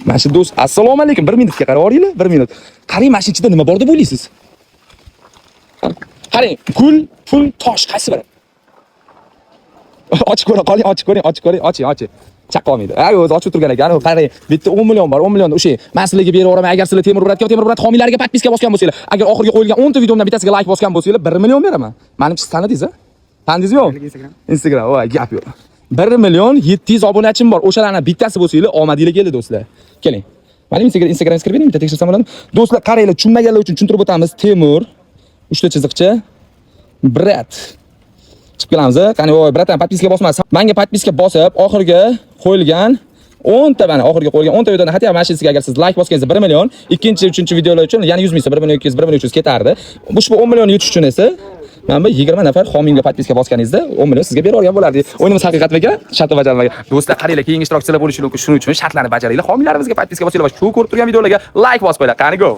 Mana shu do'st, assalomu alaykum. 1 minutga qarab oringlar, 1 minut. Qarang, mana shu ichida nima bor deb o'ylaysiz? Qarang, gul, pul, tosh qaysi biri? Ochib ko'ring, qoling, ochib ko'ring, oching. Chaqolmaydi. Ay, o'zi ochib turgan ekan. Qarang, bitta 10 million bor, 10 million o'sha. Men sizlarga beraveram. Agar sizlar Temur Murat homiylarga podpiska bosgan bo'lsanglar, agar oxirgi qo'yilgan 10 ta videomdan bittasiga like bosgan bo'lsanglar, 1 million beraman. Menimcha tanidingiz-a? Tanidingizmi? Instagram, voy, gap yo'q. 1 million 700 obunachim bor. O'shalarning bittasi bo'lsanglar, omadinglar keldi do'stlar. Keling. Mana Instagram kirib bering, bitta tekshirsam bo'ladi. Do'stlar, qaranglar, tushunmaganlar uchun tushuntirib o'tamiz. Temur, 3 ta chiziqcha, Brat. Chiqib kelamiz. Qani, voy, bratan, podpiska bosmas. Menga podpiska bosib, oxirgi qo'yilgan 10 ta mana oxirgi qo'yilgan 10 ta videodan hatto mashinasiga agar siz like bosganingizda 1 million, ikkinchi, uchinchi videolar uchun yana 100 ming so'm, 1 million 200, 1 million 300 ketardi. Ushbu 10 million yutish uchun esa mana bu 20 nafar homiyga podpiska bosganingizda 10 million sizga berib olgan bo'lardi. O'yinimiz haqiqatga shartni bajarmagan. Do'stlar, qaranglar, keyingi ishtirokchilar bo'lishi mumkin. Shuning uchun shartlarni bajaringlar. Homiylarimizga podpiska bosinglar va shu ko'rib turgan videolarga like bosib qo'yinglar. Qani go.